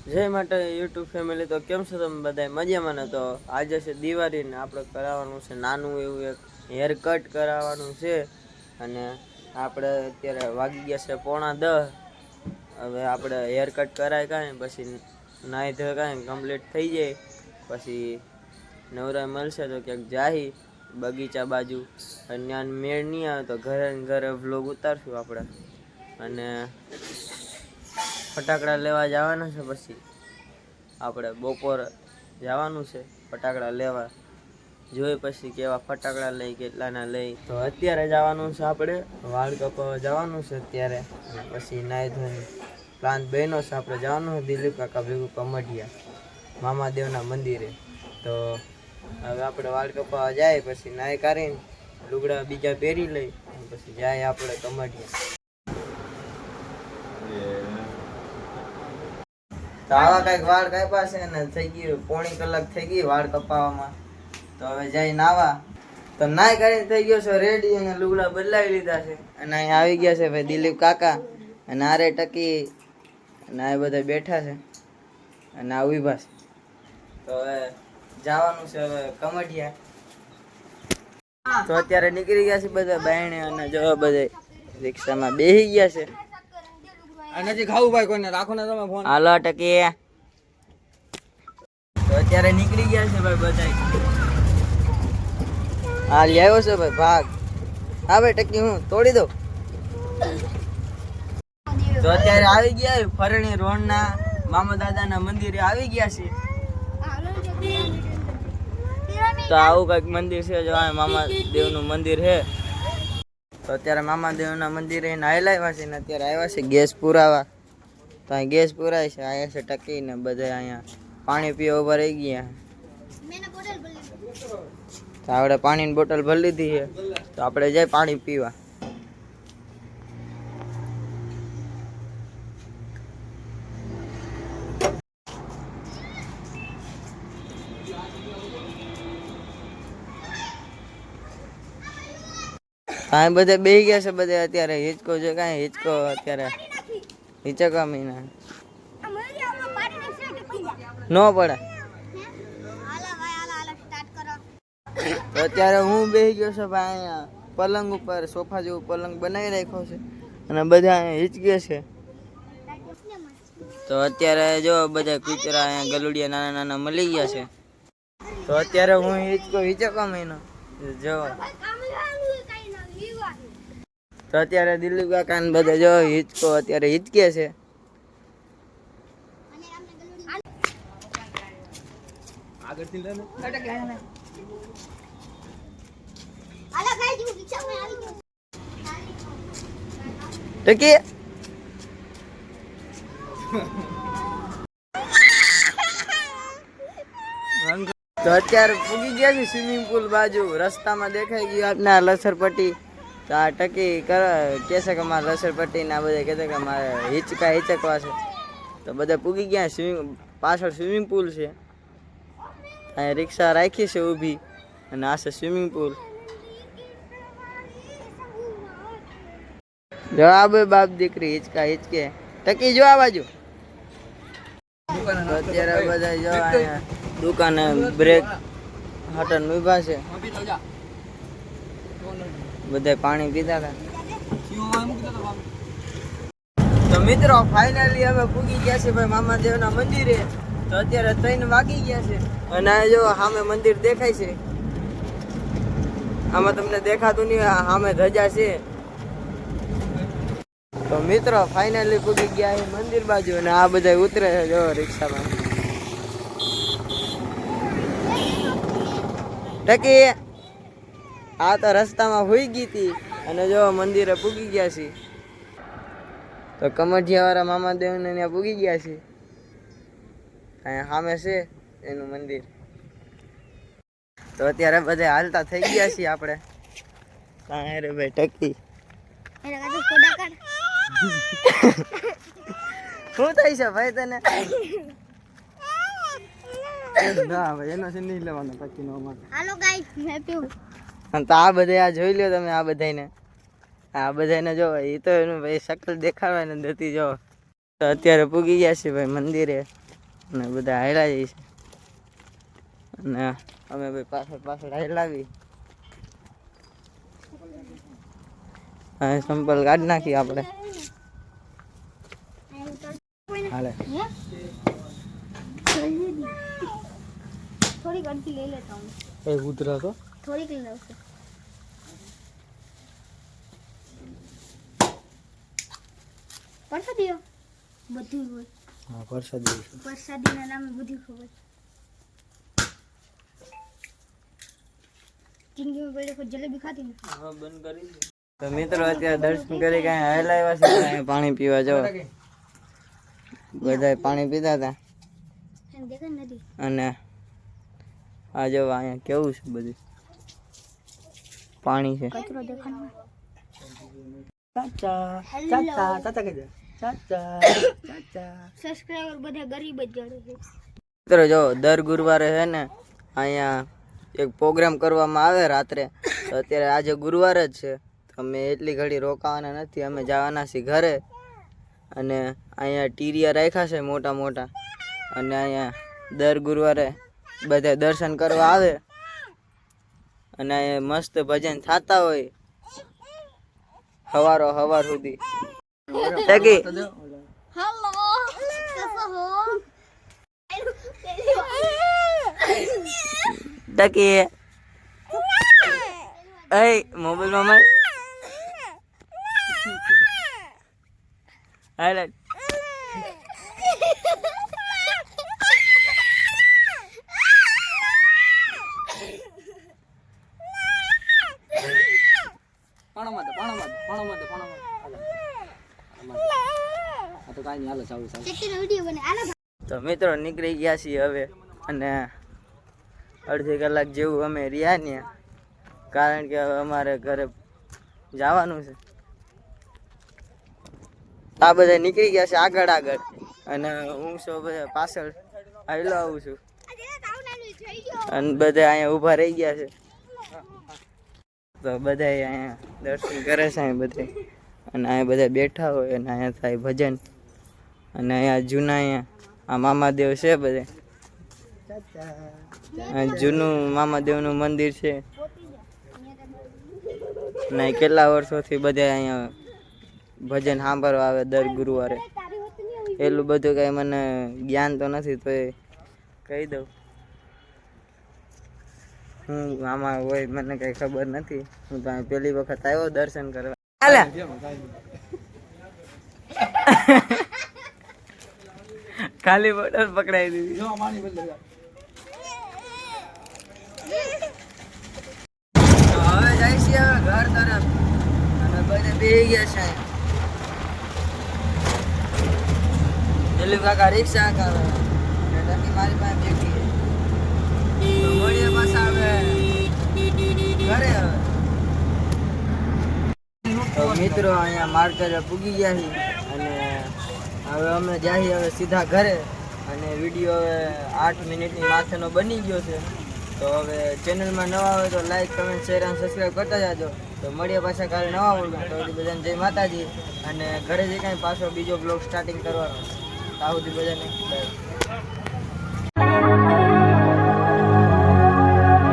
જય માટે YouTube family, તો કેમ છો તમે બધા? મજામાં ને? તો આજે છે દિવાળી ને આપણે કરાવવાનું છે નાનું એવું એક હેર કટ કરાવવાનું છે. અને આપણે અત્યારે વાગી ગયા છે 9:45. હવે આપણે હેર કટ કરાય કાંઈ પછી નાહી ધોઈ કાંઈ કમ્પ્લીટ થઈ જાય પછી નવરા મળશે તો ક્યાંક જાહી બગીચા બાજુ. અને ત્યાં મેળ નહીં આવે તો ઘરે ને ઘરે વ્લોગ ઉતારશું આપણે. અને ફટાકડા લેવા જવાના છે. પછી આપણે બપોર જવાનું છે ફટાકડા લેવા. જોઈ પછી કેવા ફટાકડા લઈ, કેટલાના લઈ. તો અત્યારે જવાનું છે આપણે વાળ કપાવવા જવાનું છે અત્યારે. પછી નાહી ધોઈને પ્લાન બન્યો છે આપણે જવાનું છે દિલીપ કાકા ભેગું કમઢિયા મામાદેવના મંદિરે. તો હવે આપણે વાળ કપાવવા જાય પછી નાહી કાઢીને લુગડા બીજા પહેરી લઈ પછી જાય આપણે કમઢિયા. તો આવા કઈક વાળ કાપ્યા છે ને થઈ ગયું પોણી કલાક થઈ ગઈ વાળ કપાવવામાં. તો હવે જઈ નાવા. તો નાઈ કરીને થઈ ગયો છે રેડી અને લુગડા બદલાવી લીધા છે. અને અહીંયા આવી ગયા છે ભાઈ દિલીપ કાકા અને આરે ટકી અને આ બધા બેઠા છે અને આ ઉભા છે. તો હવે જવાનું છે હવે કમઢિયા. તો અત્યારે નીકળી ગયા છે બધા બાયણે અને જો બધા રિક્ષામાં બેસી ગયા છે. નથી ખાવું ભાઈ, કોઈને રાખો ને તમે ફોન. હાલો ટકી. તો અત્યારે નીકળી ગયા છે ભાઈ બધા. હા આવ્યો છે ભાઈ ભાગ. હા ભાઈ ટકી હું તોડી દઉં. તો અત્યારે આવી ગયા ફરણી રોડના મામા દાદાના મંદિરે આવી ગયા છે. તો આવું કઈક મંદિર છે જો આ મામા દેવનું મંદિર છે. તો અત્યારે મામાદેવના મંદિરે આવ્યા છે ને અત્યારે આવ્યા છે ગેસ પુરાવા. તો અહીં ગેસ પુરાય છે. આવ્યા છે ટકી ને બધા અહીંયા પાણી પીવા ઉભા રહી ગયા. તો આપણે પાણીની બોટલ ભરી લીધી છે. તો આપણે જાય પાણી પીવા. કાંઈ બધે બેસી ગયા છે બધે અત્યારે. હિચકો છે કાંઈ હિચકો અત્યારે હિચકા મહિના ન પડે. તો અત્યારે હું બેસી ગયો છે ભાઈ અહીંયા પલંગ ઉપર. સોફા જેવું પલંગ બનાવી રાખ્યો છે અને બધા અહીંયા હિચકે છે. તો અત્યારે જો બધા કૂતરા અહીંયા ગલુડિયા નાના નાના મળી ગયા છે. તો અત્યારે હું હિચકા મહિનો જો. તો અત્યારે દિલીપ કાકા ને બધા જો હિચકો અત્યારે હિચકે છે. ટકી તો અત્યારે પૂગી ગયા છે સ્વિમિંગ પુલ બાજુ. રસ્તામાં દેખાઈ ગયું આપના લસરપટ્ટી. તો આ ટકી કે છે કે મારે લસરપટ્ટી ને આ બધા કહેતા કે મારે હિચકવા છે. તો બધા પૂગી ગયા. પાછળ સ્વિમિંગ પુલ છે. અહીંયા રિક્ષા રાખી છે ઊભી અને આ છે સ્વિમિંગ પુલ. જો આ બે બાપ દીકરી હિચકે. ટકી જો આ બાજુ. અત્યારે બધા જો અહીંયા દુકાને બ્રેક હટન ઉભા છે. બધા પાણી પીતા હતા. તો મિત્રો ફાઇનલી હવે પૂગી ગયા છે ભાઈ મામાદેવના મંદિરે. તો અત્યારે 3 વાગી ગયા છે અને આ જો સામે મંદિર દેખાય છે. આમાં તમને દેખાતું નહીં, સામે ધજા છે. તો મિત્રો ફાઇનલી પૂગી ગયા છે મંદિર બાજુ અને આ બધા ઉતરે છે જો રિક્ષામાં. ટકી આ તો રસ્તામાં હોઈ ગઈ હતી અને જો મંદિરે પૂગી ગયા છે. તો કમઢિયા વાળા મામાદેવ ને ત્યાં પૂગી ગયા છે. અહીંયા સામે છે એનું મંદિર. તો અત્યારે બધા હાલતા થઈ ગયા છીએ આપણે. કાંઈ રે ભાઈ ટકી શું થાય છે ભાઈ તને? ના ભાઈ એનો છે નહીં લેવાનો ટકી નો. હાલો ગાઈસ હેપી. તો આ બધા આ જોઈ લ્યો તમે. આ બધાને જો એ તો એનું ભાઈ શકલ દેખાડવા નથી જો. તો અત્યારે પૂગી ગયા છે ભાઈ મંદિરે અને બધા હાયલા જાય છે અને અમે ભાઈ પાછળ પાછળ હાયલાવી. હા સંપલ કાઢી નાખી આપણે. હાલે થોડીક અડધી લઈ લેતા હું. એ ઉતરા તો થોડીક લઈ લઉં છું. પરસાદીઓ બધું હોય. હા પરસાદી પરસાદીના નામે બધું ખબર. જિંદગીમાં પહેલી વખત જલેબી ખાધી ને. હા બંધ કરી. તો મિત્રો અત્યારે દર્શન કરી કઈ હાયલા આવ્યા છે અહીંયા પાણી પીવા જાવ. બધાય પાણી પીતા હતા એમ દેખાય નથી. અને આ જો અહીંયા કેવું છે બધું પાણી છે. કચરો દેખાય. ચાચા ચાચા ચાચા કહી દે ચાચા ચાચા. સબસ્ક્રાઇબર બધા ગરીબ જ જડે છે. મિત્રો જો દર ગુરુવારે છે ને અહીંયા એક પ્રોગ્રામ કરવામાં આવે રાત્રે. તો અત્યારે આજે ગુરુવાર જ છે તો અમે એટલી ઘડી રોકાવાના નથી. અમે જવાના છીએ ઘરે. અને અહીંયા ટીરિયા રાખ્યા છે મોટા મોટા. અને અહીંયા દર ગુરુવારે બધા દર્શન કરવા આવે અને અહીંયા મસ્ત ભજન થતા હોય સવારો સવાર સુધી. ટકી હેલો કેસો હો? ટકી એ મોબાઈલ માં હાલે પાણો માટે આ તો કાઈ નહીં હાલે ચાલુ ચેકીનો વિડિયો બને આલા. તો મિત્રો નીકળી ગયા છીએ હવે. અને અડધી કલાક જેવું અમે રહ્યા ને કારણ કે હવે અમારે ઘરે જવાનું છે. આ બધા નીકળી ગયા છે આગળ આગળ અને હું શું બધા પાછળ આવેલો આવું છું. અને બધા અહીંયા ઊભા રહી ગયા છે. તો બધા અહીંયા દર્શન કરે છે અહીં બધે. અને અહીંયા બધા બેઠા હોય અને અહીંયા થાય ભજન. અને અહીંયા જૂના અહીંયા આ મામાદેવ છે બધે. જૂનું મામાદેવનું મંદિર છે. અને કેટલા વર્ષોથી બધા અહીંયા ભજન સાંભળવા આવે દર ગુરુવારે. એટલું બધું કઈ મને જ્ઞાન તો નથી તો એ કહી દઉં. હું આમાં હોય મને કઈ ખબર નથી. હું તો અહીં પહેલી વખત આવ્યો દર્શન કરવા. ખાલી બોટલ પકડાઈ દીધી. જો પાણી બદલે હવે જાય છે હવે ઘર તરફ. અને બધે બેસી ગયા છે. દિલીપ કાકા રિક્ષા કરે મારી પાસે બેઠી. તો મળીએ પાછા હવે ઘરે. હવે તો મિત્રો અહીંયા માર્કેટે પૂગી ગયા છીએ અને હવે અમે જાય હવે સીધા ઘરે. અને વિડીયો હવે 8 મિનિટની માથેનો બની ગયો છે. તો હવે ચેનલમાં નવા હોય તો લાઈક કમેન્ટ શેર અને સબસ્ક્રાઈબ કરતા જાજો. તો મળીએ પાછા કાલે નવા વ્લોગમાં. તો બધાને જય માતાજી. અને ઘરે જે કાંઈ પાછો બીજો બ્લોગ સ્ટાર્ટિંગ કરવાનો. આવું બધાને બાય.